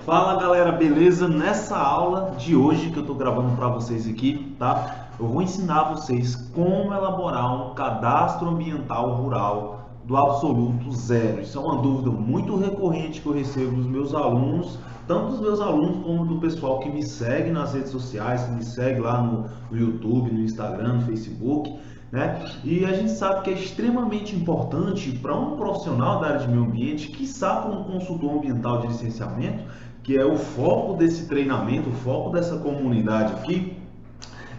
Fala galera, beleza? Nessa aula de hoje que eu estou gravando para vocês aqui, tá? Eu vou ensinar vocês como elaborar um cadastro ambiental rural do absoluto zero. Isso é uma dúvida muito recorrente que eu recebo dos meus alunos, tanto dos meus alunos como do pessoal que me segue nas redes sociais, que me segue lá no YouTube, no Instagram, no Facebook, né? E a gente sabe que é extremamente importante para um profissional da área de meio ambiente, quiçá para um consultor ambiental de licenciamento, que é o foco desse treinamento, o foco dessa comunidade aqui,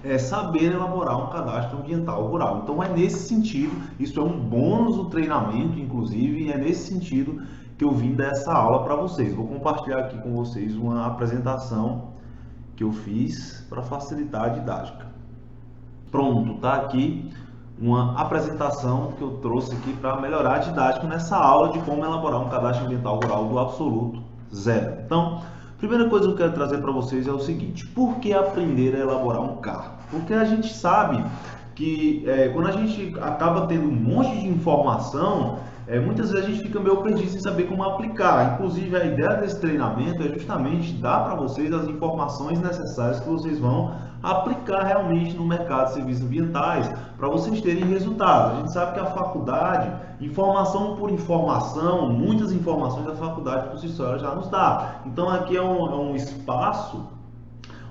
é saber elaborar um cadastro ambiental rural. Então é nesse sentido, isso é um bônus do treinamento, inclusive, e é nesse sentido que eu vim dessa aula para vocês. Vou compartilhar aqui com vocês uma apresentação que eu fiz para facilitar a didática. Pronto, tá aqui uma apresentação que eu trouxe aqui para melhorar a didática nessa aula de como elaborar um cadastro ambiental rural do absoluto zero. Então, a primeira coisa que eu quero trazer para vocês é o seguinte: por que aprender a elaborar um carro? Porque a gente sabe que quando a gente acaba tendo um monte de informação, muitas vezes a gente fica meio perdido sem saber como aplicar. Inclusive, a ideia desse treinamento é justamente dar para vocês as informações necessárias que vocês vão aplicar realmente no mercado de serviços ambientais, para vocês terem resultados. A gente sabe que a faculdade, informação por informação, muitas informações da faculdade por si só já nos dá. Então aqui é um espaço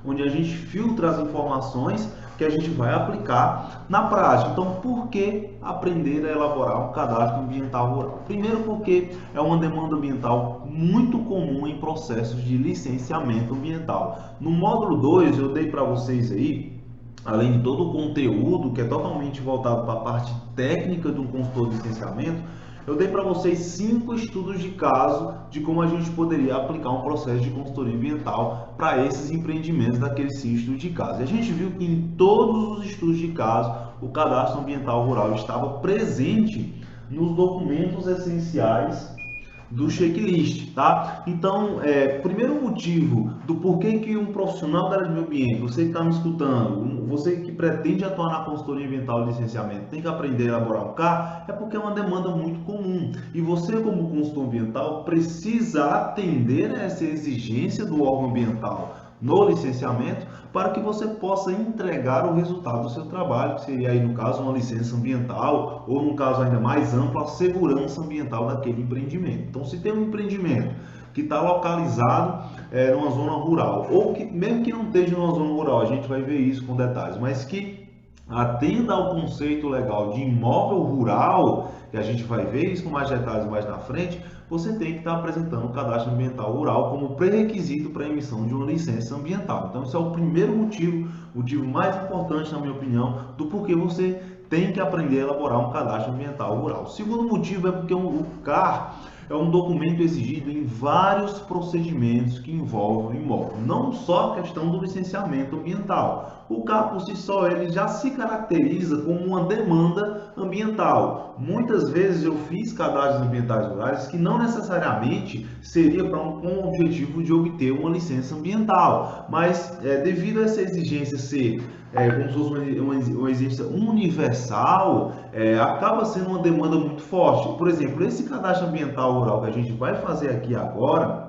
onde a gente filtra as informações que a gente vai aplicar na prática. Então, por que aprender a elaborar um cadastro ambiental rural? Primeiro, porque é uma demanda ambiental muito comum em processos de licenciamento ambiental. No módulo 2, eu dei para vocês aí, além de todo o conteúdo que é totalmente voltado para a parte técnica de um consultor de licenciamento, eu dei para vocês 5 estudos de caso de como a gente poderia aplicar um processo de consultoria ambiental para esses empreendimentos daqueles 5 estudos de caso. E a gente viu que em todos os estudos de caso o cadastro ambiental rural estava presente nos documentos essenciais do checklist, tá? Então, primeiro motivo do porquê que um profissional da área de meio ambiente, você que está me escutando, você que pretende atuar na consultoria ambiental de licenciamento, tem que aprender a elaborar um CAR, é porque é uma demanda muito comum. E você, como consultor ambiental, precisa atender a essa exigência do órgão ambiental no licenciamento para que você possa entregar o resultado do seu trabalho, que seria aí no caso uma licença ambiental ou no caso ainda mais amplo a segurança ambiental daquele empreendimento. Então, se tem um empreendimento que está localizado numa zona rural ou que mesmo que não esteja numa zona rural, a gente vai ver isso com detalhes, mas que atenda ao conceito legal de imóvel rural, que a gente vai ver isso com mais detalhes mais na frente, você tem que estar apresentando o cadastro ambiental rural como pré-requisito para a emissão de uma licença ambiental. Então, esse é o primeiro motivo, o motivo mais importante, na minha opinião, do porquê você tem que aprender a elaborar um cadastro ambiental rural. O segundo motivo é porque o CAR é um documento exigido em vários procedimentos que envolvem o imóvel, não só a questão do licenciamento ambiental. O CAR, por si só, ele já se caracteriza como uma demanda ambiental. Muitas vezes eu fiz cadastros ambientais rurais que não necessariamente seria com o objetivo de obter uma licença ambiental, mas devido a essa exigência ser como se fosse uma exigência universal, acaba sendo uma demanda muito forte. Por exemplo, esse cadastro ambiental rural que a gente vai fazer aqui agora,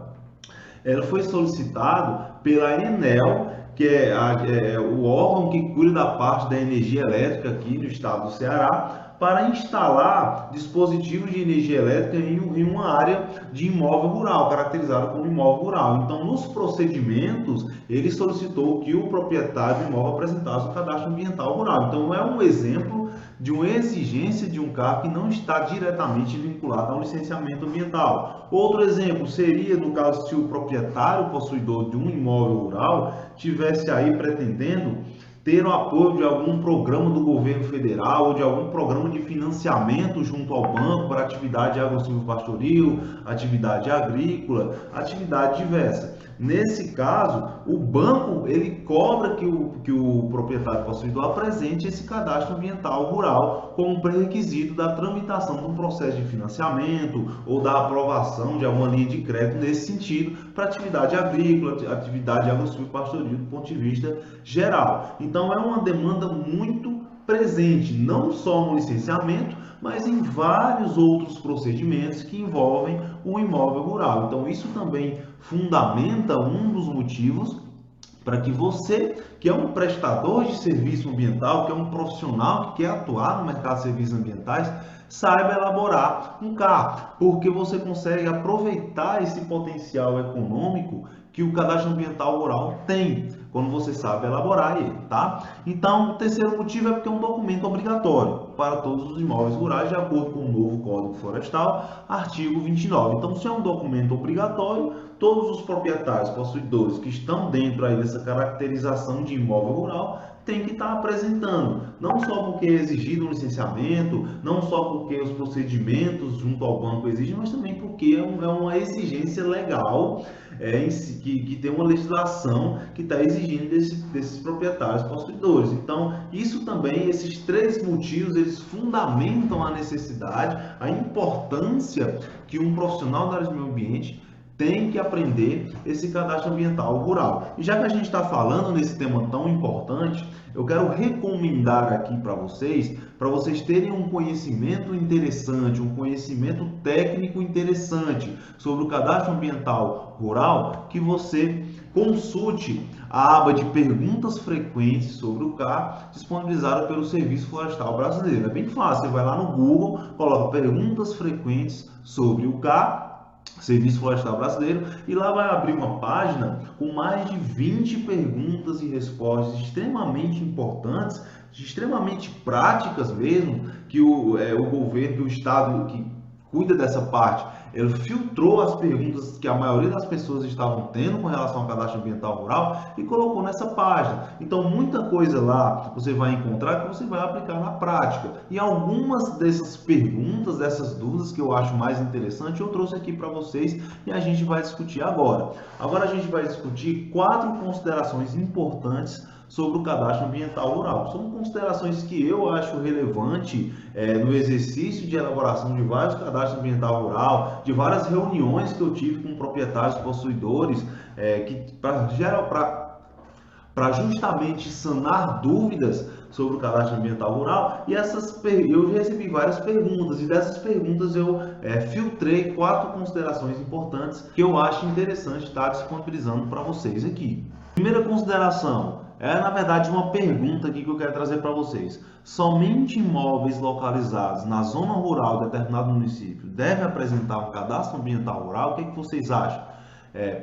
ela foi solicitado pela Enel, que é o órgão que cuida da parte da energia elétrica aqui no estado do Ceará, para instalar dispositivos de energia elétrica em uma área de imóvel rural, caracterizado como imóvel rural. Então, nos procedimentos, ele solicitou que o proprietário do imóvel apresentasse o cadastro ambiental rural. Então, é um exemplo de uma exigência de um CAR que não está diretamente vinculado ao licenciamento ambiental. Outro exemplo seria, no caso, se o proprietário possuidor de um imóvel rural tivesse aí pretendendo ter o apoio de algum programa do governo federal ou de algum programa de financiamento junto ao banco para atividade agro-silvopastoril, atividade agrícola, atividade diversa. Nesse caso, o banco ele cobra que o proprietário possuidor apresente esse cadastro ambiental rural como pré-requisito da tramitação de um processo de financiamento ou da aprovação de alguma linha de crédito nesse sentido para atividade agrícola, atividade agro-silvopastoril do ponto de vista geral. Então é uma demanda muito presente, não só no licenciamento, mas em vários outros procedimentos que envolvem o imóvel rural. Então isso também fundamenta um dos motivos para que você, que é um prestador de serviço ambiental, que é um profissional que quer atuar no mercado de serviços ambientais, saiba elaborar um CAR, porque você consegue aproveitar esse potencial econômico que o cadastro ambiental rural tem, quando você sabe elaborar ele, tá? Então, o terceiro motivo é porque é um documento obrigatório para todos os imóveis rurais, de acordo com o novo Código Florestal, artigo 29. Então, se é um documento obrigatório, todos os proprietários, possuidores que estão dentro aí dessa caracterização de imóvel rural tem que estar apresentando, não só porque é exigido um licenciamento, não só porque os procedimentos junto ao banco exigem, mas também porque é uma exigência legal que tem uma legislação que está exigindo desses proprietários possuidores. Então, isso também, esses três motivos, eles fundamentam a necessidade, a importância que um profissional da área de meio ambiente tem que aprender esse cadastro ambiental rural. E já que a gente está falando nesse tema tão importante, eu quero recomendar aqui para vocês terem um conhecimento interessante, um conhecimento técnico interessante sobre o cadastro ambiental rural, que você consulte a aba de perguntas frequentes sobre o CAR, disponibilizada pelo Serviço Florestal Brasileiro. É bem fácil, você vai lá no Google, coloca perguntas frequentes sobre o CAR, Serviço Florestal Brasileiro, e lá vai abrir uma página com mais de 20 perguntas e respostas extremamente importantes, extremamente práticas mesmo, que o governo, o Estado que cuida dessa parte, ele filtrou as perguntas que a maioria das pessoas estavam tendo com relação ao cadastro ambiental rural e colocou nessa página. Então, muita coisa lá você vai encontrar que você vai aplicar na prática. E algumas dessas perguntas, dessas dúvidas que eu acho mais interessante, eu trouxe aqui para vocês e a gente vai discutir agora. Agora a gente vai discutir 4 considerações importantes sobre o cadastro ambiental rural. São considerações que eu acho relevante no exercício de elaboração de vários cadastros ambiental rural, de várias reuniões que eu tive com proprietários possuidores, para justamente sanar dúvidas sobre o cadastro ambiental rural. E eu recebi várias perguntas, e dessas perguntas eu filtrei 4 considerações importantes que eu acho interessante estar disponibilizando para vocês aqui. Primeira consideração, na verdade uma pergunta aqui que eu quero trazer para vocês. Somente imóveis localizados na zona rural de determinado município devem apresentar um cadastro ambiental rural? O que vocês acham?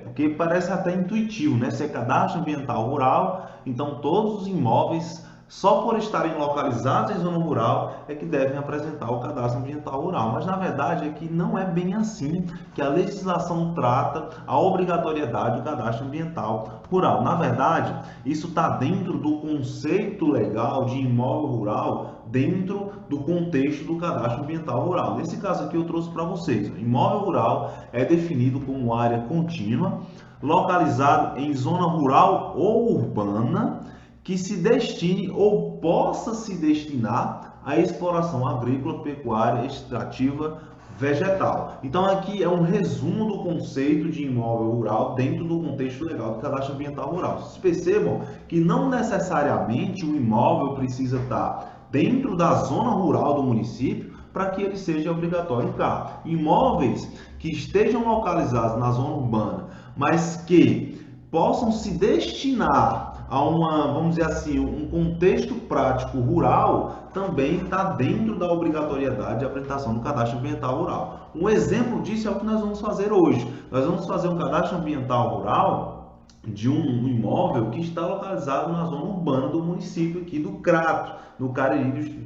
Porque parece até intuitivo, né? Se é cadastro ambiental rural, então todos os imóveis, só por estarem localizados em zona rural, é que devem apresentar o cadastro ambiental rural. Mas na verdade é que não é bem assim que a legislação trata a obrigatoriedade do cadastro ambiental rural. Na verdade, isso está dentro do conceito legal de imóvel rural, dentro do contexto do cadastro ambiental rural. Nesse caso aqui eu trouxe para vocês. Imóvel rural é definido como área contínua, localizado em zona rural ou urbana, que se destine ou possa se destinar à exploração agrícola, pecuária, extrativa, vegetal. Então aqui é um resumo do conceito de imóvel rural dentro do contexto legal do cadastro ambiental rural. Vocês percebam que não necessariamente o imóvel precisa estar dentro da zona rural do município para que ele seja obrigatório o CAR. Imóveis que estejam localizados na zona urbana, mas que possam se destinar a vamos dizer assim, um contexto prático rural, também está dentro da obrigatoriedade de apresentação do cadastro ambiental rural. Um exemplo disso é o que nós vamos fazer hoje. Nós vamos fazer um cadastro ambiental rural de um imóvel que está localizado na zona urbana do município aqui do Crato, no Cariri,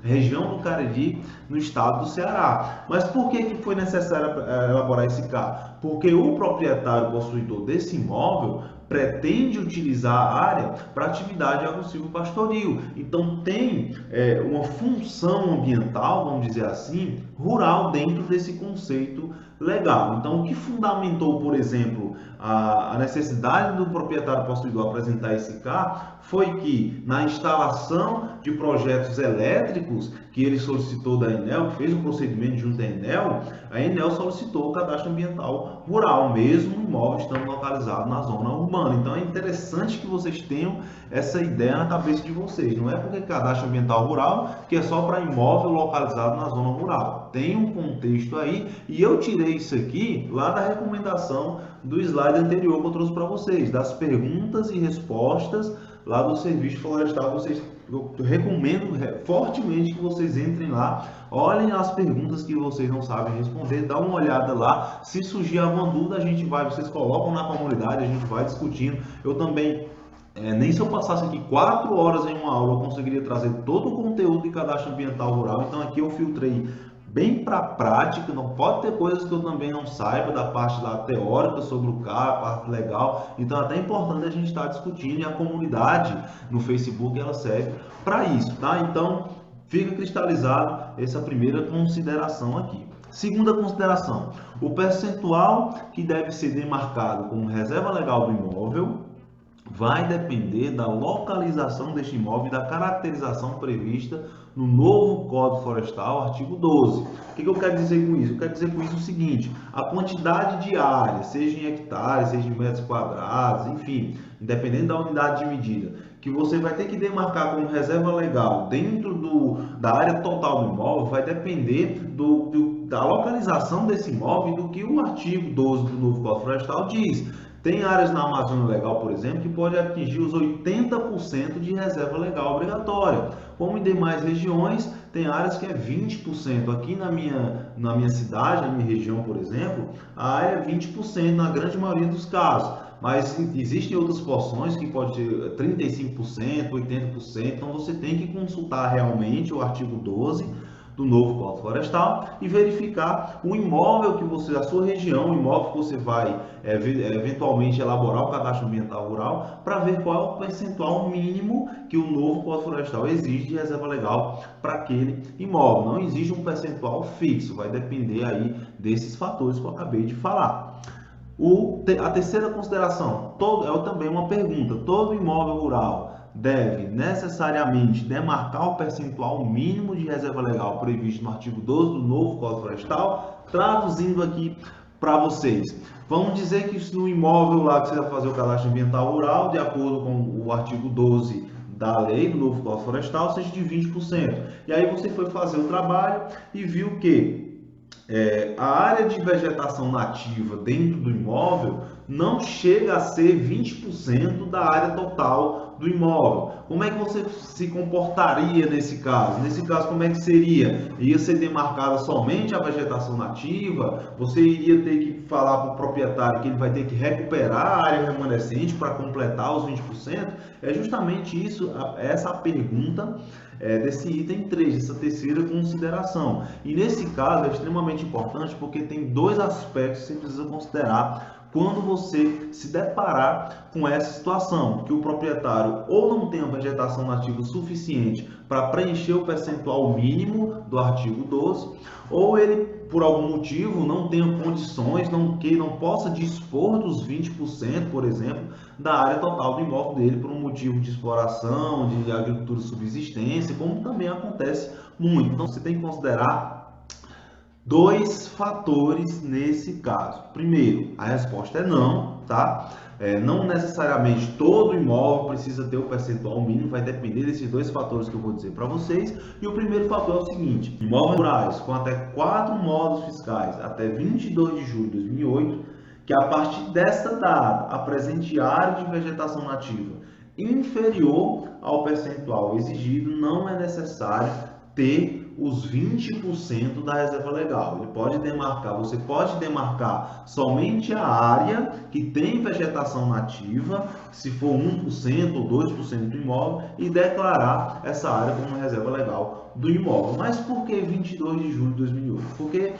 região do Cariri, no estado do Ceará. Mas por que foi necessário elaborar esse CAR? Porque o proprietário possuidor desse imóvel pretende utilizar a área para atividade agro-silvopastoril. Então tem uma função ambiental, vamos dizer assim, rural dentro desse conceito legal. Então o que fundamentou, por exemplo, a necessidade do proprietário possuidor apresentar esse CAR foi que na instalação de projetos elétricos que ele solicitou da Enel, que fez o procedimento junto à Enel, a Enel solicitou o cadastro ambiental rural, mesmo o imóvel estando localizado na zona urbana. Então é interessante que vocês tenham essa ideia na cabeça de vocês. Não é porque cadastro ambiental rural que é só para imóvel localizado na zona rural. Tem um contexto aí, e eu tirei isso aqui lá da recomendação do slide anterior que eu trouxe para vocês, das perguntas e respostas lá do Serviço Florestal. Eu recomendo fortemente que vocês entrem lá, olhem as perguntas que vocês não sabem responder, dá uma olhada lá. Se surgir alguma dúvida, vocês colocam na comunidade, a gente vai discutindo. Eu também, nem se eu passasse aqui 4 horas em uma aula, eu conseguiria trazer todo o conteúdo de cadastro ambiental rural. Então aqui eu filtrei bem para a prática, não pode ter coisas que eu também não saiba da parte lá teórica sobre o carro, a parte legal. Então é até importante a gente estar discutindo, e a comunidade no Facebook ela serve para isso, tá? Então fica cristalizado essa primeira consideração aqui. Segunda consideração, o percentual que deve ser demarcado como reserva legal do imóvel vai depender da localização deste imóvel e da caracterização prevista no novo Código Florestal, artigo 12. O que eu quero dizer com isso? Eu quero dizer com isso o seguinte: a quantidade de área, seja em hectares, seja em metros quadrados, enfim, independente da unidade de medida, que você vai ter que demarcar como reserva legal dentro da área total do imóvel, vai depender da localização desse imóvel e do que o artigo 12 do novo Código Florestal diz. Tem áreas na Amazônia Legal, por exemplo, que pode atingir os 80% de reserva legal obrigatória. Como em demais regiões, tem áreas que é 20%. Aqui na minha cidade, na minha região, por exemplo, a área é 20% na grande maioria dos casos. Mas existem outras porções que pode ser 35%, 80%. Então você tem que consultar realmente o artigo 12 do novo Código Florestal e verificar o imóvel que você, a sua região, o imóvel que você vai eventualmente elaborar o cadastro ambiental rural, para ver qual é o percentual mínimo que o novo Código Florestal exige de reserva legal para aquele imóvel. Não existe um percentual fixo, vai depender aí desses fatores que eu acabei de falar. A terceira consideração, é também uma pergunta: todo imóvel rural deve necessariamente demarcar o percentual mínimo de reserva legal previsto no artigo 12 do novo Código Florestal? Traduzindo aqui para vocês, vamos dizer que no imóvel lá que você vai fazer o cadastro ambiental rural, de acordo com o artigo 12 da lei do novo Código Florestal, seja de 20%. E aí você foi fazer o trabalho e viu que a área de vegetação nativa dentro do imóvel não chega a ser 20% da área total do imóvel. Como é que você se comportaria nesse caso? Nesse caso, como é que seria? Ia ser demarcada somente a vegetação nativa? Você iria ter que falar para o proprietário que ele vai ter que recuperar a área remanescente para completar os 20%? É justamente isso, essa a pergunta desse item 3, essa terceira consideração. E nesse caso é extremamente importante porque tem 2 aspectos que você precisa considerar quando você se deparar com essa situação, que o proprietário ou não tem a vegetação nativa suficiente para preencher o percentual mínimo do artigo 12, ou ele, por algum motivo, não tenha condições, não possa dispor dos 20%, por exemplo, da área total do imóvel dele, por um motivo de exploração, de agricultura de subsistência, como também acontece muito. Então você tem que considerar 2 fatores nesse caso. Primeiro, a resposta é não, tá? Não necessariamente todo imóvel precisa ter o percentual mínimo, vai depender desses 2 fatores que eu vou dizer para vocês. E o primeiro fator é o seguinte: imóveis rurais com até 4 módulos fiscais até 22 de julho de 2008, que a partir desta data apresente área de vegetação nativa inferior ao percentual exigido, não é necessário ter os 20% da reserva legal. Você pode demarcar somente a área que tem vegetação nativa, se for 1% ou 2% do imóvel, e declarar essa área como reserva legal do imóvel. Mas por que 22 de julho de 2008? Porque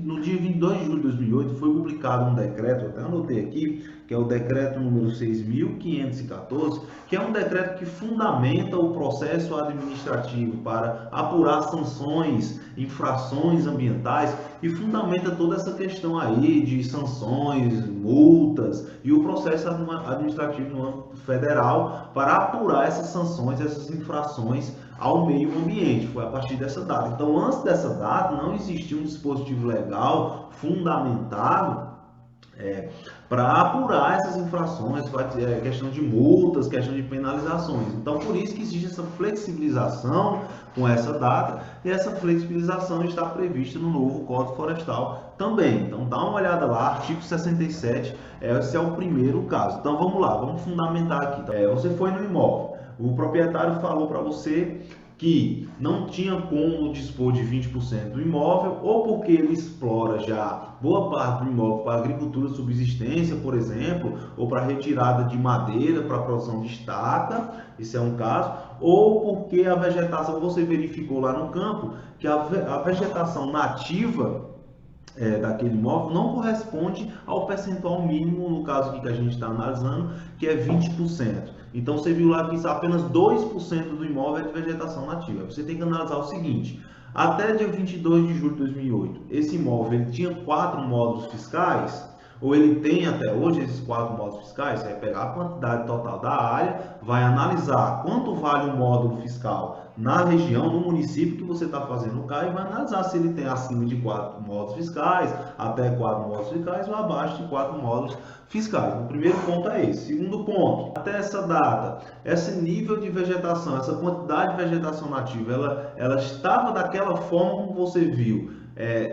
no dia 22 de julho de 2008 foi publicado um decreto, eu até anotei aqui, que é o decreto número 6.514, que é um decreto que fundamenta o processo administrativo para apurar sanções, infrações ambientais, e fundamenta toda essa questão aí de sanções, multas e o processo administrativo no âmbito federal para apurar essas sanções, essas infrações ao meio ambiente. Foi a partir dessa data. Então, antes dessa data, não existia um dispositivo legal fundamentado para apurar essas infrações, questão de multas, questão de penalizações. Então, por isso que existe essa flexibilização com essa data, e essa flexibilização está prevista no novo Código Florestal também. Então, dá uma olhada lá, artigo 67, esse é o primeiro caso. Então, vamos lá, vamos fundamentar aqui. Você foi no imóvel, o proprietário falou para você que não tinha como dispor de 20% do imóvel, ou porque ele explora já boa parte do imóvel para agricultura de subsistência, por exemplo, ou para retirada de madeira para produção de estaca, esse é um caso, ou porque a vegetação, você verificou lá no campo, que a vegetação nativa daquele imóvel não corresponde ao percentual mínimo, no caso aqui que a gente está analisando, que é 20%. Então você viu lá que apenas 2% do imóvel é de vegetação nativa. Você tem que analisar o seguinte: até dia 22 de julho de 2008, esse imóvel ele tinha 4 módulos fiscais, ou ele tem até hoje esses 4 módulos fiscais. Você vai pegar a quantidade total da área, vai analisar quanto vale um módulo fiscal na região, no município que você está fazendo o CAI, e vai analisar se ele tem acima de 4 módulos fiscais, até 4 módulos fiscais, ou abaixo de 4 módulos fiscais. O primeiro ponto é esse. Segundo ponto, até essa data, esse nível de vegetação, essa quantidade de vegetação nativa, ela estava daquela forma como você viu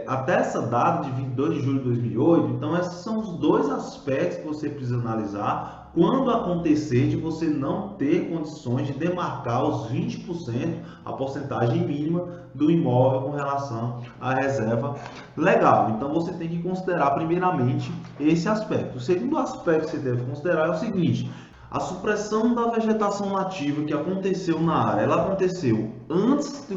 até essa data de 22 de julho de 2008. Então esses são os dois aspectos que você precisa analisar quando acontecer de você não ter condições de demarcar os 20%, a porcentagem mínima do imóvel com relação à reserva legal. Então você tem que considerar primeiramente esse aspecto. O segundo aspecto que você deve considerar é o seguinte: a supressão da vegetação nativa que aconteceu na área, ela aconteceu antes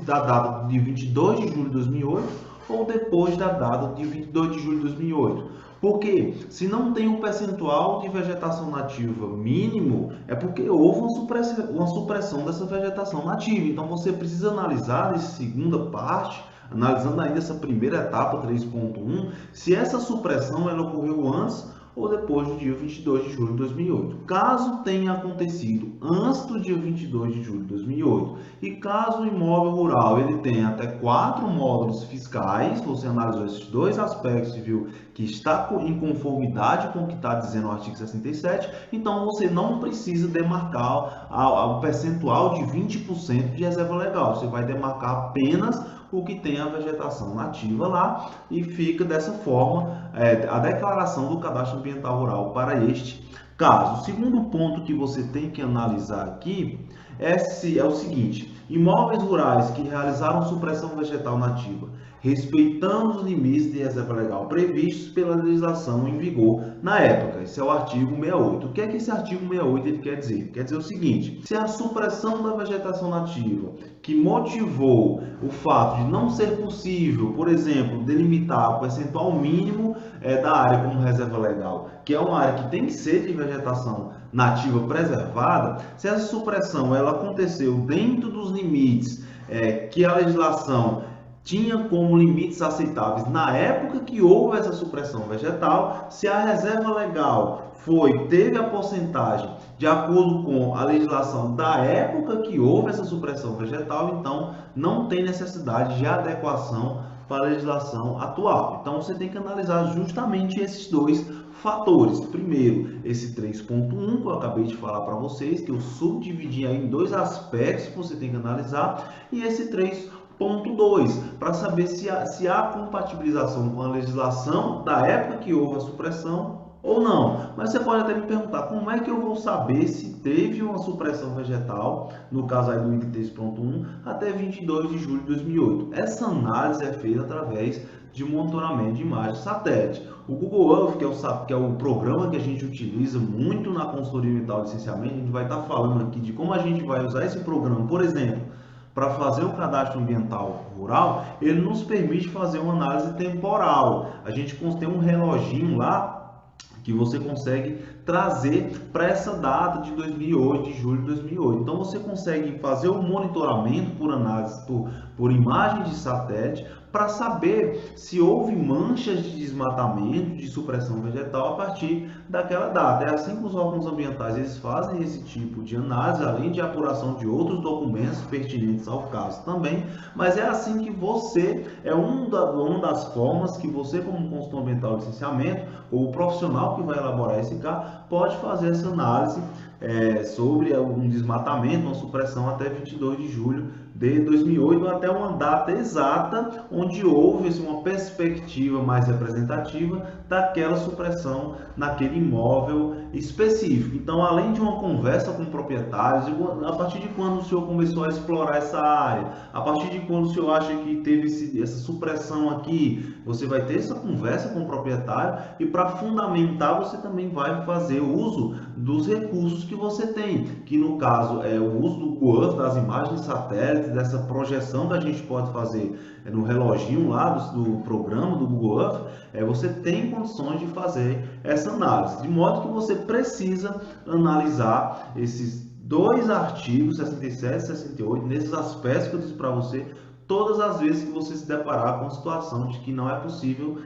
da data de 22 de julho de 2008 ou depois da data de 22 de julho de 2008? Porque se não tem um percentual de vegetação nativa mínimo, é porque houve uma supressão dessa vegetação nativa. Então você precisa analisar nessa segunda parte, analisando ainda essa primeira etapa 3.1, se essa supressão ela ocorreu antes ou depois do dia 22 de julho de 2008. Caso tenha acontecido antes do dia 22 de julho de 2008 e caso o imóvel rural ele tenha até 4 módulos fiscais, você analisou esses dois aspectos e viu que está em conformidade com o que está dizendo o artigo 67, então você não precisa demarcar o percentual de 20% de reserva legal. Você vai demarcar apenas o que tem a vegetação nativa lá e fica dessa forma a declaração do cadastro ambiental rural para este caso. O segundo ponto que você tem que analisar aqui é o seguinte: imóveis rurais que realizaram supressão vegetal nativa, respeitando os limites de reserva legal previstos pela legislação em vigor na época. Esse é o artigo 68. O que é que esse artigo 68 ele quer dizer? Quer dizer o seguinte: se a supressão da vegetação nativa que motivou o fato de não ser possível, por exemplo, delimitar o percentual mínimo da área como reserva legal, que é uma área que tem que ser de vegetação nativa preservada, se essa supressão ela aconteceu dentro dos limites que a legislação tinha como limites aceitáveis na época que houve essa supressão vegetal, se a reserva legal teve a porcentagem de acordo com a legislação da época que houve essa supressão vegetal, então não tem necessidade de adequação para a legislação atual. Então você tem que analisar justamente esses dois fatores. Primeiro, esse 3.1 que eu acabei de falar para vocês, que eu subdividi aí em dois aspectos que você tem que analisar, e esse 3.2, para saber se há compatibilização com a legislação da época que houve a supressão ou não. Mas você pode até me perguntar, como é que eu vou saber se teve uma supressão vegetal, no caso aí do item 3.1, até 22 de julho de 2008? Essa análise é feita através de monitoramento de imagem satélite. O Google Earth, que é o programa que a gente utiliza muito na consultoria ambiental de licenciamento, a gente vai estar falando aqui de como a gente vai usar esse programa, por exemplo, para fazer o cadastro ambiental rural. Ele nos permite fazer uma análise temporal. A gente tem um reloginho lá que você consegue trazer para essa data de 2008, de julho de 2008. Então você consegue fazer o monitoramento por análise, por imagem de satélite, para saber se houve manchas de desmatamento, de supressão vegetal a partir daquela data. É assim que os órgãos ambientais eles fazem esse tipo de análise, além de apuração de outros documentos pertinentes ao caso também, mas é assim que você, uma das formas que você, como consultor ambiental de licenciamento, ou o profissional que vai elaborar esse CAR, pode fazer essa análise sobre um desmatamento, uma supressão até 22 de julho de 2008, até uma data exata onde houve uma perspectiva mais representativa daquela supressão naquele imóvel específico. Então, além de uma conversa com proprietários, a partir de quando o senhor começou a explorar essa área, a partir de quando o senhor acha que teve essa supressão aqui, você vai ter essa conversa com o proprietário e para fundamentar você também vai fazer uso dos recursos que você tem, que no caso é o uso do Google Earth, das imagens satélites, dessa projeção que a gente pode fazer no reloginho lá do programa do Google Earth, você tem condições de fazer essa análise, de modo que você precisa analisar esses dois artigos, 67 e 68, nesses aspectos que eu disse para você, todas as vezes que você se deparar com a situação de que não é possível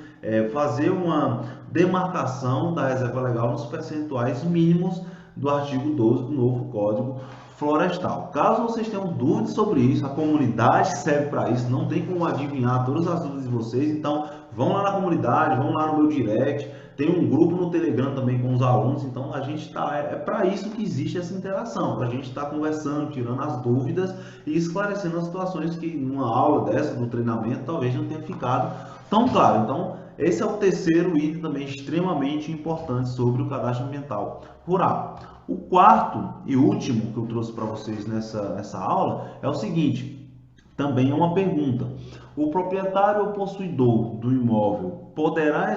fazer uma demarcação da reserva legal nos percentuais mínimos do artigo 12 do novo Código Florestal. Caso vocês tenham dúvidas sobre isso, a comunidade serve para isso, não tem como adivinhar todas as dúvidas de vocês, então vão lá na comunidade, vão lá no meu direct, tem um grupo no Telegram também com os alunos, então a gente está, é para isso que existe essa interação, para a gente estar conversando, tirando as dúvidas e esclarecendo as situações que numa aula dessa, do treinamento, talvez não tenha ficado tão claro. Então, esse é o terceiro item também extremamente importante sobre o cadastro ambiental rural. O quarto e último que eu trouxe para vocês nessa aula é o seguinte, também é uma pergunta. O proprietário ou possuidor do imóvel poderá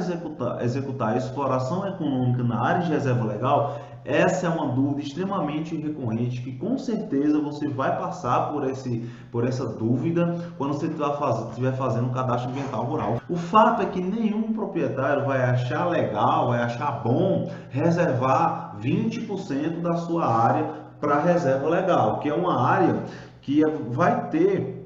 executar a exploração econômica na área de reserva legal? Essa é uma dúvida extremamente recorrente que com certeza você vai passar por essa dúvida quando você estiver fazendo um cadastro ambiental rural. O fato é que nenhum proprietário vai achar legal, vai achar bom reservar 20% da sua área para reserva legal, que é uma área que vai ter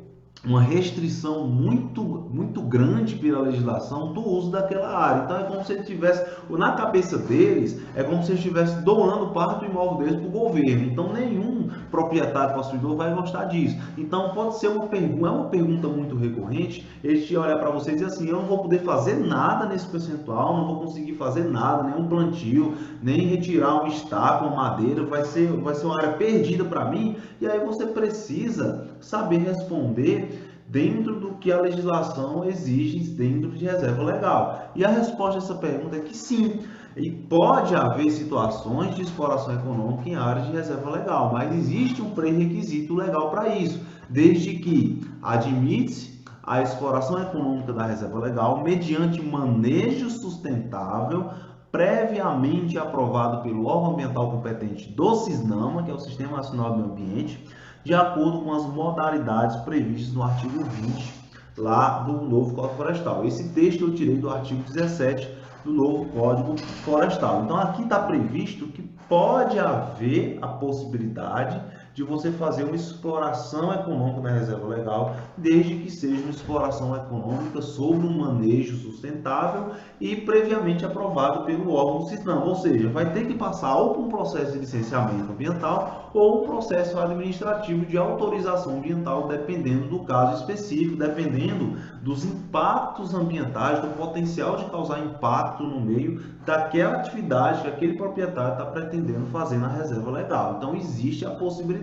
uma restrição muito grande pela legislação do uso daquela área. Então é como se ele tivesse, na cabeça deles, é como se ele estivesse doando parte do imóvel deles para o governo. Então nenhum proprietário possuidor vai gostar disso. Então pode ser uma pergunta muito recorrente, eles te olhar para você e dizer assim, eu não vou poder fazer nada nesse percentual, não vou conseguir fazer nada, nem um plantio, nem retirar um estaco, uma madeira, vai ser uma área perdida para mim. E aí você precisa saber responder dentro do que a legislação exige dentro de reserva legal. E a resposta a essa pergunta é que sim, e pode haver situações de exploração econômica em áreas de reserva legal, mas existe um pré-requisito legal para isso, desde que admite-se a exploração econômica da reserva legal mediante manejo sustentável previamente aprovado pelo órgão ambiental competente do SISNAMA, que é o Sistema Nacional do Meio Ambiente, de acordo com as modalidades previstas no artigo 20 lá do novo Código Florestal. Esse texto eu tirei do artigo 17 do novo Código Florestal. Então aqui está previsto que pode haver a possibilidade de você fazer uma exploração econômica na reserva legal, desde que seja uma exploração econômica sobre um manejo sustentável e previamente aprovado pelo órgão do SISNAMA, ou seja, vai ter que passar ou por um processo de licenciamento ambiental ou um processo administrativo de autorização ambiental, dependendo do caso específico, dependendo dos impactos ambientais, do potencial de causar impacto no meio daquela atividade que aquele proprietário está pretendendo fazer na reserva legal. Então existe a possibilidade.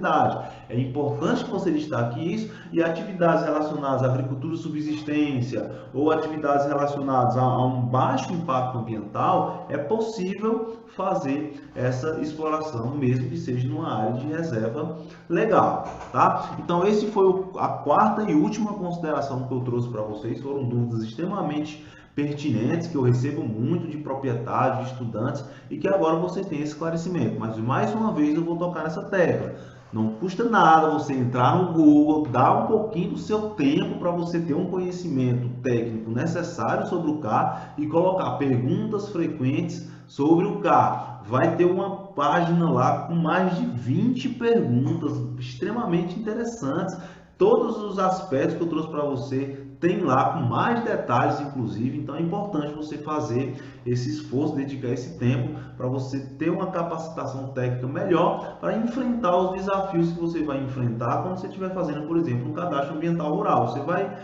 É importante que você destaque isso, e atividades relacionadas à agricultura de subsistência ou atividades relacionadas a um baixo impacto ambiental, é possível fazer essa exploração, mesmo que seja numa área de reserva legal, tá? Então esse foi a quarta e última consideração que eu trouxe para vocês. Foram dúvidas extremamente pertinentes que eu recebo muito de proprietários, de estudantes, e que agora vocês têm esse esclarecimento. Mas mais uma vez eu vou tocar nessa tecla. Não custa nada você entrar no Google, dar um pouquinho do seu tempo para você ter um conhecimento técnico necessário sobre o CAR e colocar perguntas frequentes sobre o CAR. Vai ter uma página lá com mais de 20 perguntas extremamente interessantes. Todos os aspectos que eu trouxe para você tem lá com mais detalhes, inclusive. Então é importante você fazer esse esforço, dedicar esse tempo para você ter uma capacitação técnica melhor para enfrentar os desafios que você vai enfrentar quando você estiver fazendo, por exemplo, um cadastro ambiental rural. Você vai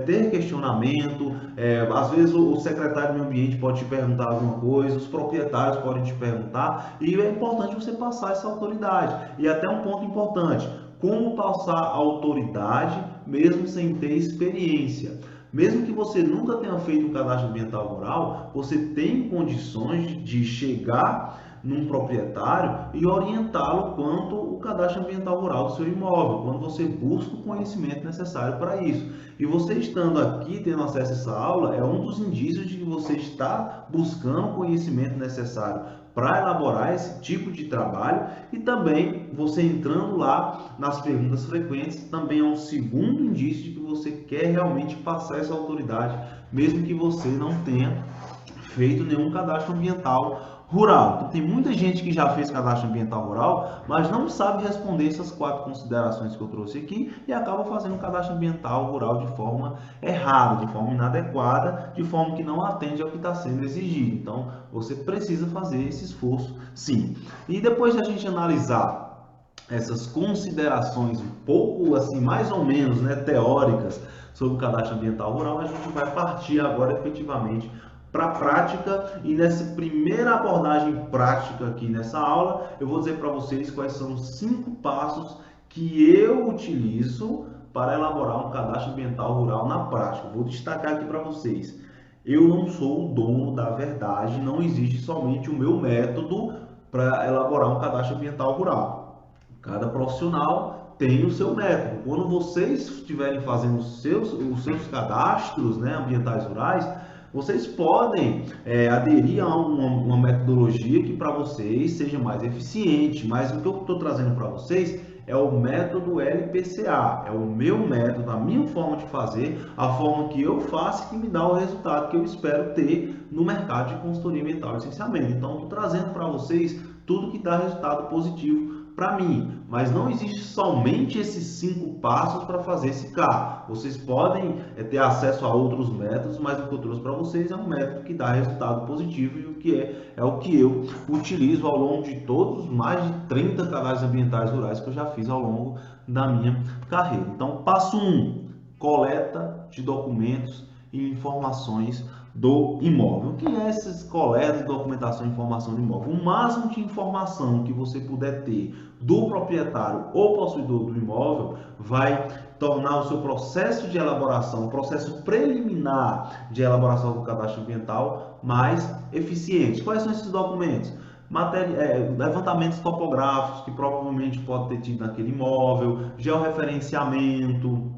ter questionamento, às vezes o secretário do meio ambiente pode te perguntar alguma coisa, os proprietários podem te perguntar, e é importante você passar essa autoridade. E até um ponto importante: como passar a autoridade mesmo sem ter experiência. Mesmo que você nunca tenha feito um cadastro ambiental rural, você tem condições de chegar num proprietário e orientá-lo quanto o cadastro ambiental rural do seu imóvel, quando você busca o conhecimento necessário para isso. E você estando aqui, tendo acesso a essa aula, é um dos indícios de que você está buscando o conhecimento necessário para elaborar esse tipo de trabalho, e também você entrando lá nas perguntas frequentes também é um segundo indício de que você quer realmente passar essa autoridade, mesmo que você não tenha feito nenhum cadastro ambiental rural. Então, tem muita gente que já fez cadastro ambiental rural, mas não sabe responder essas 4 considerações que eu trouxe aqui e acaba fazendo um cadastro ambiental rural de forma errada, de forma inadequada, de forma que não atende ao que está sendo exigido. Então, você precisa fazer esse esforço, sim. E depois de a gente analisar essas considerações um pouco assim, mais ou menos, né, teóricas sobre o cadastro ambiental rural, a gente vai partir agora efetivamente para a prática. E nessa primeira abordagem prática aqui nessa aula, eu vou dizer para vocês quais são os 5 passos que eu utilizo para elaborar um cadastro ambiental rural na prática. Vou destacar aqui para vocês: eu não sou o dono da verdade, não existe somente o meu método para elaborar um cadastro ambiental rural. Cada profissional tem o seu método. Quando vocês estiverem fazendo os seus cadastros, né, ambientais rurais, vocês podem aderir a uma metodologia que para vocês seja mais eficiente, mas o que eu estou trazendo para vocês é o método LPCA, é o meu método, a minha forma de fazer, a forma que eu faço, que me dá o resultado que eu espero ter no mercado de consultoria ambiental e licenciamento. Então, estou trazendo para vocês tudo que dá resultado positivo para mim, mas não existe somente esses 5 passos para fazer esse carro. Vocês podem ter acesso a outros métodos, mas o que eu trouxe para vocês é um método que dá resultado positivo, e o que é o que eu utilizo ao longo de todos os mais de 30 cadastros ambientais rurais que eu já fiz ao longo da minha carreira. Então, passo 1, coleta de documentos e informações do imóvel. O que é essas coletas de documentação e informação do imóvel? O máximo de informação que você puder ter do proprietário ou possuidor do imóvel vai tornar o seu processo de elaboração, o processo preliminar de elaboração do cadastro ambiental mais eficiente. Quais são esses documentos? Levantamentos topográficos que provavelmente pode ter tido naquele imóvel, georreferenciamento,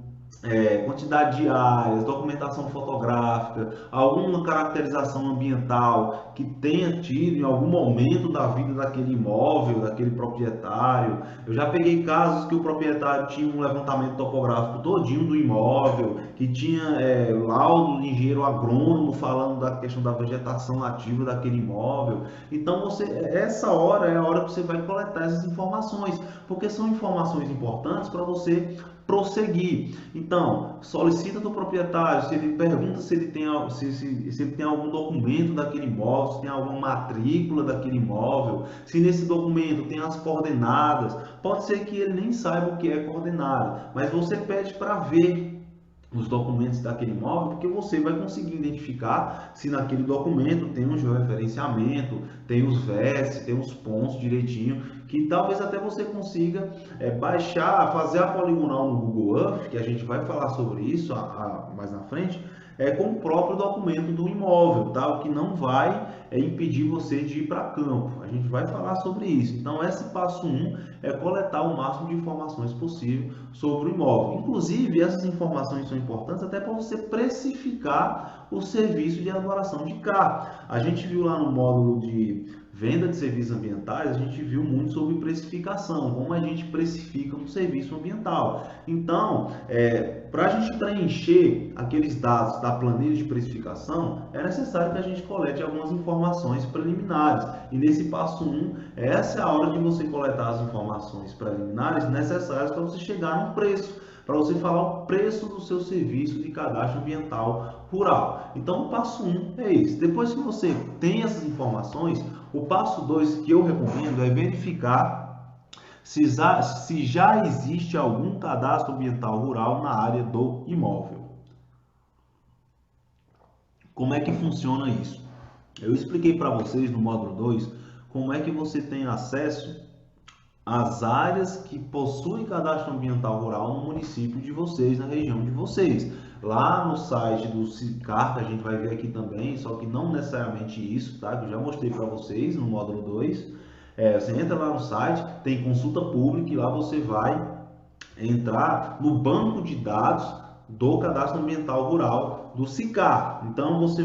quantidade de áreas, documentação fotográfica, alguma caracterização ambiental que tenha tido em algum momento da vida daquele imóvel, daquele proprietário. Eu já peguei casos que o proprietário tinha um levantamento topográfico todinho do imóvel, que tinha laudo de engenheiro agrônomo falando da questão da vegetação nativa daquele imóvel. Então, essa hora é a hora que você vai coletar essas informações, porque são informações importantes para você prosseguir. Então, solicita do proprietário, se ele pergunta se ele tem, se ele tem algum documento daquele imóvel, se tem alguma matrícula daquele imóvel, se nesse documento tem as coordenadas. Pode ser que ele nem saiba o que é coordenada, mas você pede para ver os documentos daquele imóvel, porque você vai conseguir identificar se naquele documento tem um georreferenciamento, tem os vértices, tem os pontos direitinho, que talvez até você consiga baixar, fazer a poligonal no Google Earth, que a gente vai falar sobre isso mais na frente, com o próprio documento do imóvel, tá? O que não vai impedir você de ir para campo. A gente vai falar sobre isso. Então, esse passo 1 é coletar o máximo de informações possível sobre o imóvel. Inclusive, essas informações são importantes até para você precificar o serviço de elaboração de CAR. A gente viu lá no módulo de venda de serviços ambientais, a gente viu muito sobre precificação, como a gente precifica um serviço ambiental. Então, para a gente preencher aqueles dados da planilha de precificação, é necessário que a gente colete algumas informações preliminares. E nesse passo 1, essa é a hora de você coletar as informações preliminares necessárias para você chegar no preço, para você falar o preço do seu serviço de cadastro ambiental rural. Então o passo 1 é esse. Depois que você tem essas informações, o passo 2 que eu recomendo é verificar se já existe algum cadastro ambiental rural na área do imóvel. Como é que funciona isso? Eu expliquei para vocês no módulo 2 como é que você tem acesso às áreas que possuem cadastro ambiental rural no município de vocês, na região de vocês. Lá no site do SICAR, que a gente vai ver aqui também, só que não necessariamente isso, tá? Que eu já mostrei para vocês no módulo 2. Você entra lá no site, tem consulta pública e lá você vai entrar no banco de dados do cadastro ambiental rural do SICAR. Então você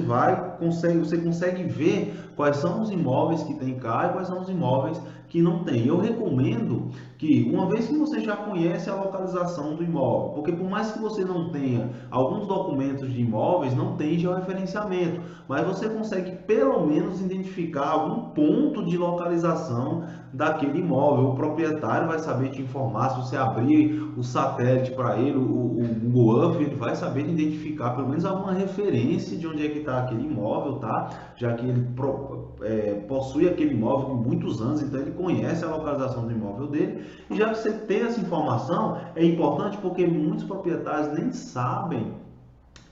consegue ver quais são os imóveis que tem cá e quais são os imóveis que não tem. Eu recomendo que, uma vez que você já conhece a localização do imóvel, porque por mais que você não tenha alguns documentos de imóveis, não tem georreferenciamento, mas você consegue pelo menos identificar algum ponto de localização daquele imóvel. O proprietário vai saber te informar, se você abrir o satélite para ele, o Google Earth, ele vai saber identificar pelo menos alguma referência de onde é que está aquele imóvel, tá? Já que ele possui aquele imóvel por muitos anos, então ele conhece a localização do imóvel dele. E já que você tem essa informação, é importante porque muitos proprietários nem sabem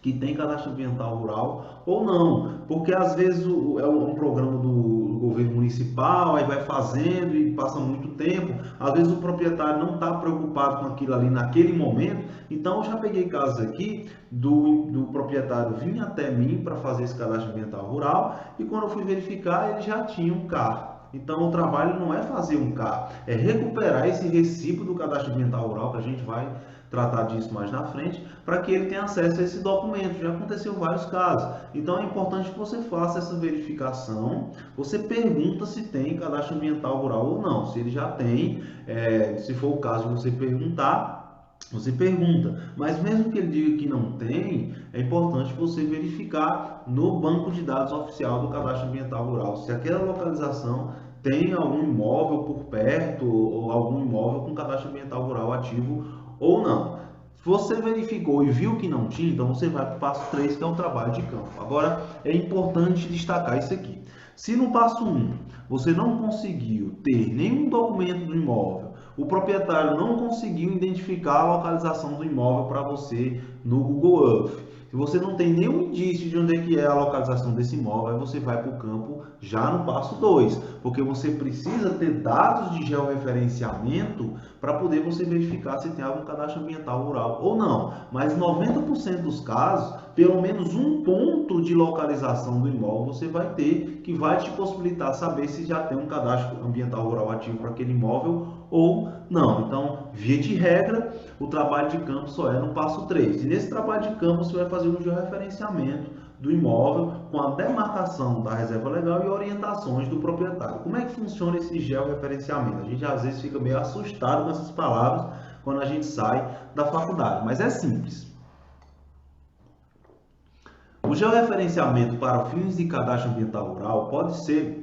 que tem cadastro ambiental rural ou não, porque às vezes é um programa do governo municipal, aí vai fazendo e passa muito tempo, às vezes o proprietário não está preocupado com aquilo ali naquele momento. Então eu já peguei casos aqui do proprietário vir até mim para fazer esse cadastro ambiental rural e quando eu fui verificar ele já tinha um CAR. Então o trabalho não é fazer um CAR, é recuperar esse recibo do cadastro ambiental rural, que a gente vai tratar disso mais na frente, para que ele tenha acesso a esse documento. Já aconteceu vários casos. Então é importante que você faça essa verificação. Você pergunta se tem cadastro ambiental rural ou não. Se ele já tem, se for o caso de você perguntar, você pergunta. Mas mesmo que ele diga que não tem, é importante você verificar no banco de dados oficial do cadastro ambiental rural se aquela localização tem algum imóvel por perto ou algum imóvel com cadastro ambiental rural ativo ou não. Se você verificou e viu que não tinha, então você vai para o passo 3, que é o trabalho de campo. Agora, é importante destacar isso aqui. Se no passo 1 você não conseguiu ter nenhum documento do imóvel, o proprietário não conseguiu identificar a localização do imóvel para você no Google Earth, se você não tem nenhum indício de onde é que é a localização desse imóvel, aí você vai para o campo já no passo 2, porque você precisa ter dados de georreferenciamento para poder você verificar se tem algum cadastro ambiental rural ou não. Mas 90% dos casos, pelo menos um ponto de localização do imóvel você vai ter, que vai te possibilitar saber se já tem um cadastro ambiental rural ativo para aquele imóvel ou não. Então, via de regra, o trabalho de campo só é no passo 3. E nesse trabalho de campo você vai fazer um georreferenciamento do imóvel com a demarcação da reserva legal e orientações do proprietário. Como é que funciona esse georreferenciamento? A gente às vezes fica meio assustado com essas palavras quando a gente sai da faculdade, mas é simples. O georreferenciamento para fins de cadastro ambiental rural pode ser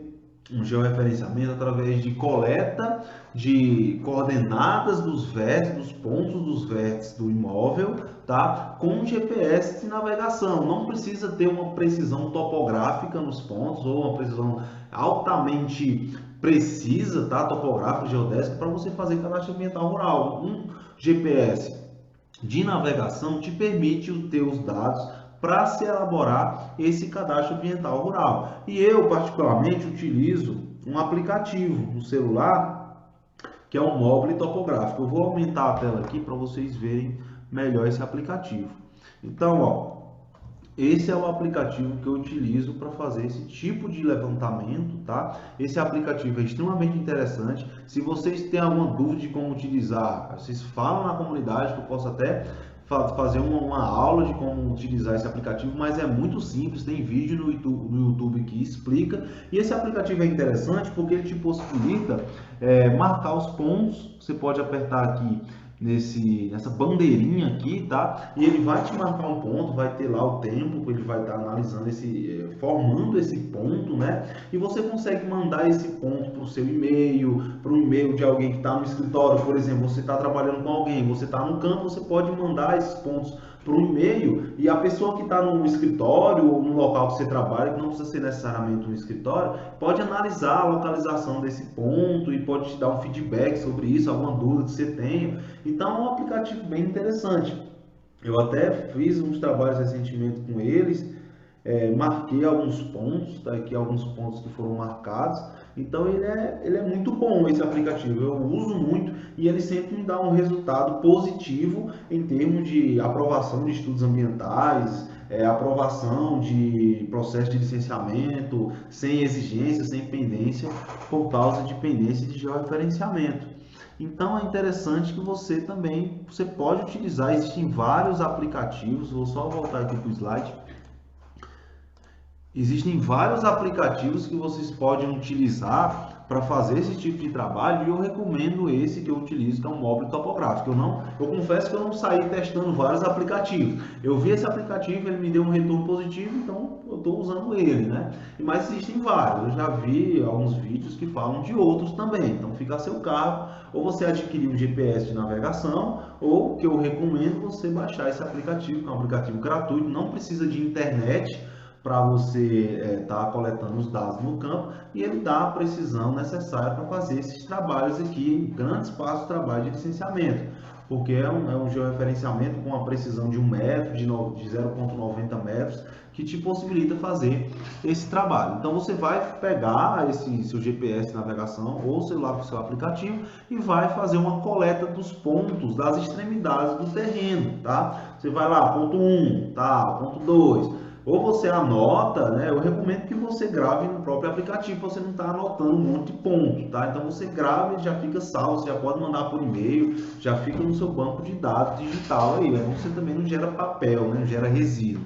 um georreferenciamento através de coleta de coordenadas dos vértices, dos pontos dos vértices do imóvel, tá? Com GPS de navegação. Não precisa ter uma precisão topográfica nos pontos ou uma precisão altamente precisa, tá? Topográfica, geodésica, para você fazer cadastro ambiental rural. Um GPS de navegação te permite ter os dados para se elaborar esse cadastro ambiental rural. E eu, particularmente, utilizo um aplicativo no celular, que é o Mobile Topográfico. Eu vou aumentar a tela aqui para vocês verem melhor esse aplicativo. Então, ó, esse é o aplicativo que eu utilizo para fazer esse tipo de levantamento, tá? Esse aplicativo é extremamente interessante. Se vocês têm alguma dúvida de como utilizar, vocês falam na comunidade que eu posso até fazer uma aula de como utilizar esse aplicativo, mas é muito simples, tem vídeo no YouTube que explica. E esse aplicativo é interessante porque ele te possibilita marcar os pontos. Você pode apertar aqui nessa bandeirinha aqui, tá? E ele vai te marcar um ponto, vai ter lá o tempo que ele vai estar analisando formando esse ponto, né? E você consegue mandar esse ponto para o seu e-mail, para o e-mail de alguém que está no escritório, por exemplo, você está trabalhando com alguém, você está no campo, você pode mandar esses pontos para um e-mail e a pessoa que está no escritório ou no local que você trabalha, que não precisa ser necessariamente um escritório, pode analisar a localização desse ponto e pode te dar um feedback sobre isso, alguma dúvida que você tenha. Então é um aplicativo bem interessante. Eu até fiz uns trabalhos recentemente com eles, marquei alguns pontos, tá aqui alguns pontos que foram marcados. Então ele é muito bom esse aplicativo, eu uso muito e ele sempre me dá um resultado positivo em termos de aprovação de estudos ambientais, aprovação de processo de licenciamento, sem exigência, sem pendência, por causa de pendência de georreferenciamento. Então é interessante que você pode utilizar, existem vários aplicativos, vou só voltar aqui para o slide. Existem vários aplicativos que vocês podem utilizar para fazer esse tipo de trabalho e eu recomendo esse que eu utilizo, que é um móvel topográfico. Eu confesso que eu não saí testando vários aplicativos. Eu vi esse aplicativo, ele me deu um retorno positivo, então eu estou usando ele, né? Mas existem vários, eu já vi alguns vídeos que falam de outros também, então fica a seu cargo, ou você adquirir um GPS de navegação, ou que eu recomendo você baixar esse aplicativo, que é um aplicativo gratuito, não precisa de internet, para você estar coletando os dados no campo e ele dá a precisão necessária para fazer esses trabalhos aqui, grandes passos de trabalho de licenciamento, porque é um georreferenciamento com a precisão de 1 metro, de 0,90 metros, que te possibilita fazer esse trabalho. Então você vai pegar esse seu GPS de navegação ou celular com o seu aplicativo e vai fazer uma coleta dos pontos, das extremidades do terreno, tá? Você vai lá, ponto 1, tá, ponto 2, ou você anota, né? Eu recomendo que você grave no próprio aplicativo, você não está anotando um monte de ponto, tá? Então você grava e já fica salvo, você já pode mandar por e-mail, já fica no seu banco de dados digital aí, você também não gera papel, né? Não gera resíduo.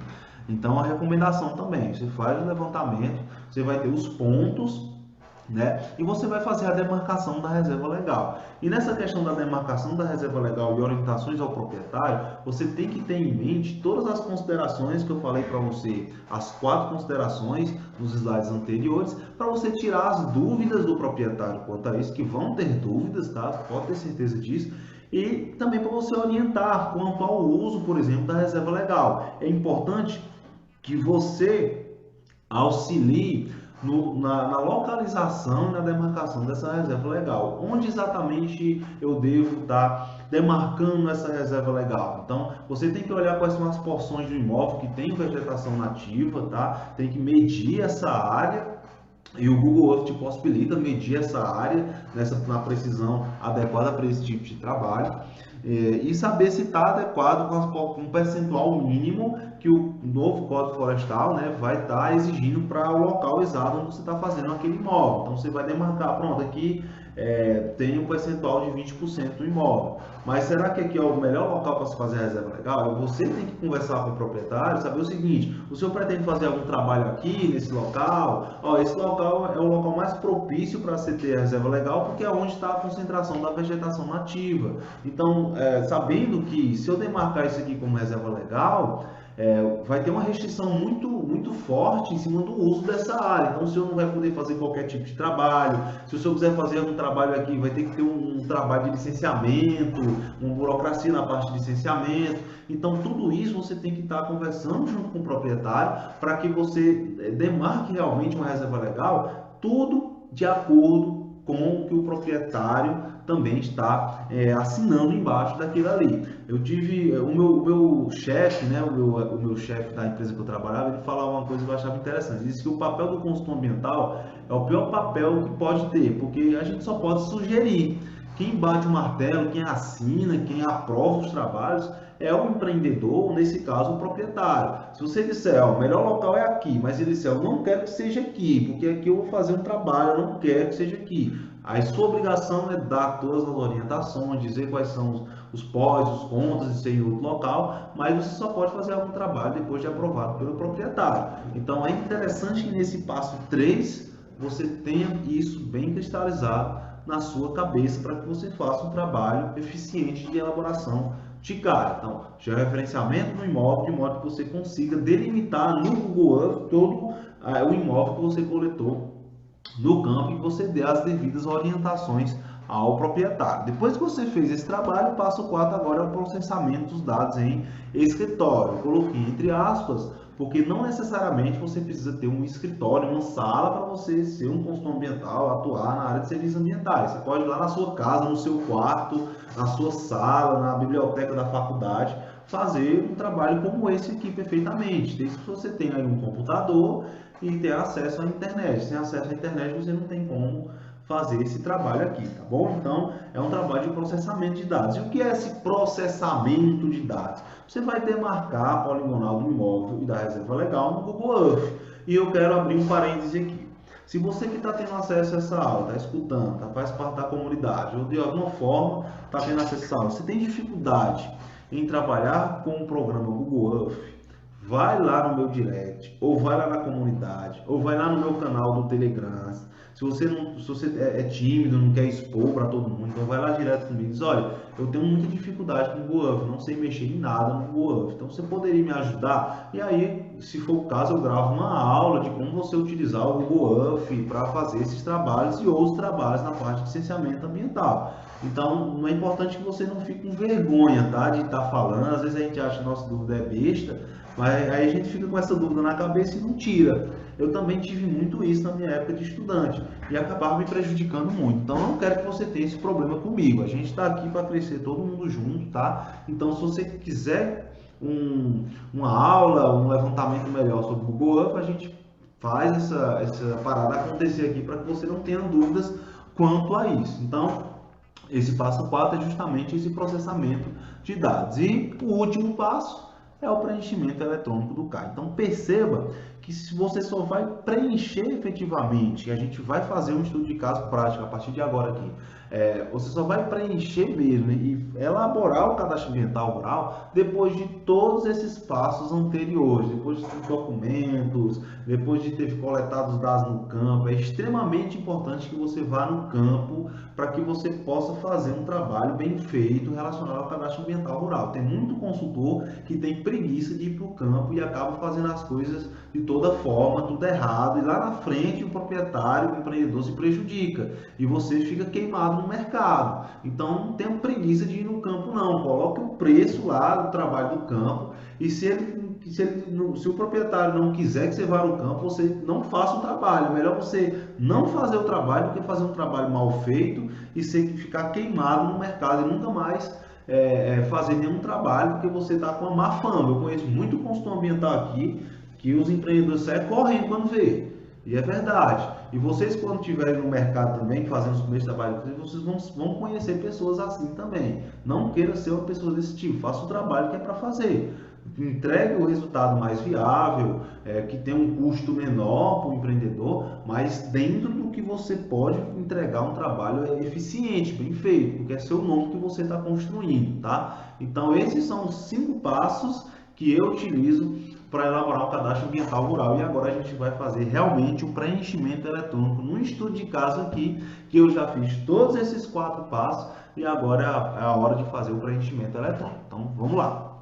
Então a recomendação também, você faz o levantamento, você vai ter os pontos, né? E você vai fazer a demarcação da reserva legal. E nessa questão da demarcação da reserva legal e orientações ao proprietário, você tem que ter em mente todas as considerações que eu falei para você, as 4 considerações nos slides anteriores, para você tirar as dúvidas do proprietário quanto a isso, que vão ter dúvidas, tá? Pode ter certeza disso. E também para você orientar quanto ao uso, por exemplo, da reserva legal. É importante que você auxilie na localização e na demarcação dessa reserva legal. Onde exatamente eu devo estar demarcando essa reserva legal? Então, você tem que olhar quais são as porções do imóvel que tem vegetação nativa, tá? Tem que medir essa área e o Google Earth te possibilita medir essa área na precisão adequada para esse tipo de trabalho. E saber se está adequado com um percentual mínimo que o novo Código Florestal, né, vai estar exigindo para o local exato onde você está fazendo aquele imóvel. Então você vai demarcar, pronto, aqui tem um percentual de 20% do imóvel. Mas será que aqui é o melhor local para se fazer a reserva legal? Você tem que conversar com o proprietário, saber o seguinte: o senhor pretende fazer algum trabalho aqui nesse local? Esse local é o local mais propício para você ter a reserva legal, porque é onde está a concentração da vegetação nativa. Então, sabendo que se eu demarcar isso aqui como reserva legal, vai ter uma restrição muito forte em cima do uso dessa área. Então o senhor não vai poder fazer qualquer tipo de trabalho. Se o senhor quiser fazer algum trabalho aqui, vai ter que ter um trabalho de licenciamento, uma burocracia na parte de licenciamento. Então tudo isso você tem que estar conversando junto com o proprietário para que você demarque realmente uma reserva legal, tudo de acordo com o que o proprietário também está assinando embaixo daquilo ali. Eu tive o meu chefe, né, o meu chefe da empresa que eu trabalhava, ele falava uma coisa que eu achava interessante. Ele disse que o papel do consultor ambiental é o pior papel que pode ter, porque a gente só pode sugerir. Quem bate o martelo, quem assina, quem aprova os trabalhos é o empreendedor, ou nesse caso o proprietário. Se você disser, o melhor local é aqui, mas ele disser, eu não quero que seja aqui, porque aqui eu vou fazer um trabalho, eu não quero que seja aqui. A sua obrigação é dar todas as orientações, dizer quais são os pós, os contras de ser em outro local, mas você só pode fazer algum trabalho depois de aprovado pelo proprietário. Então é interessante que nesse passo 3 você tenha isso bem cristalizado na sua cabeça para que você faça um trabalho eficiente de elaboração de CAD. Então, georreferenciamento no imóvel, de modo que você consiga delimitar no Google Earth todo o imóvel que você coletou no campo e você dê as devidas orientações ao proprietário. Depois que você fez esse trabalho, o passo 4 agora é o processamento dos dados em escritório. Eu coloquei entre aspas, porque não necessariamente você precisa ter um escritório, uma sala para você ser um consultor ambiental, atuar na área de serviços ambientais. Você pode ir lá na sua casa, no seu quarto, na sua sala, na biblioteca da faculdade, fazer um trabalho como esse aqui perfeitamente, desde que você tenha aí um computador e ter acesso à internet. Sem acesso à internet você não tem como fazer esse trabalho aqui, tá bom? Então, é um trabalho de processamento de dados. E o que é esse processamento de dados? Você vai demarcar a poligonal do imóvel e da reserva legal no Google Earth. E eu quero abrir um parêntese aqui. Se você que está tendo acesso a essa aula, está escutando, faz parte da comunidade, ou de alguma forma está tendo acesso a essa aula, você tem dificuldade em trabalhar com o programa Google Earth, vai lá no meu direct, ou vai lá na comunidade, ou vai lá no meu canal do Telegram. Se você é tímido, não quer expor para todo mundo, então vai lá direto comigo e diz, olha, eu tenho muita dificuldade com o Google Earth, não sei mexer em nada no Google Earth, então você poderia me ajudar? E aí, se for o caso, eu gravo uma aula de como você utilizar o Google Earth para fazer esses trabalhos e outros trabalhos na parte de licenciamento ambiental. Então, não é importante que você não fique com vergonha, tá, de estar falando. Às vezes a gente acha que a nossa dúvida é besta, mas aí a gente fica com essa dúvida na cabeça e não tira. Eu também tive muito isso na minha época de estudante e acabava me prejudicando muito. Então, eu não quero que você tenha esse problema comigo. A gente está aqui para crescer todo mundo junto, tá? Então, se você quiser uma aula, um levantamento melhor sobre o Google Earth, a gente faz essa parada acontecer aqui para que você não tenha dúvidas quanto a isso. Então, esse passo 4 é justamente esse processamento de dados. E o último passo é o preenchimento eletrônico do CAD. Então perceba que se você só vai preencher efetivamente, e a gente vai fazer um estudo de caso prático a partir de agora aqui, você só vai preencher mesmo e elaborar o cadastro ambiental rural depois de todos esses passos anteriores, depois dos documentos, depois de ter coletado os dados no campo. É extremamente importante que você vá no campo para que você possa fazer um trabalho bem feito relacionado ao cadastro ambiental rural. Tem muito consultor que tem preguiça de ir para o campo e acaba fazendo as coisas de toda forma, tudo errado, e lá na frente o proprietário, o empreendedor se prejudica e você fica queimado no mercado. Então não tenha preguiça de ir no campo não, coloque o preço lá do trabalho do campo e se o proprietário não quiser que você vá no campo, você não faça o trabalho. É melhor você não fazer o trabalho do que fazer um trabalho mal feito e ficar queimado no mercado e nunca mais fazer nenhum trabalho porque você está com uma má fama. Eu conheço muito consultor ambiental aqui que os empreendedores saem correndo quando vê. E é verdade. E vocês, quando estiverem no mercado também, fazendo os primeiros trabalhos, vocês vão conhecer pessoas assim também. Não queira ser uma pessoa desse tipo. Faça o trabalho que é para fazer. Entregue o resultado mais viável, que tem um custo menor para o empreendedor, mas dentro do que você pode entregar um trabalho eficiente, bem feito, porque é seu nome que você está construindo, tá? Então, esses são os 5 passos que eu utilizo para elaborar um cadastro ambiental rural. E agora a gente vai fazer realmente o preenchimento eletrônico no estudo de caso aqui, que eu já fiz todos esses 4 passos e agora é a hora de fazer o preenchimento eletrônico. Então, vamos lá.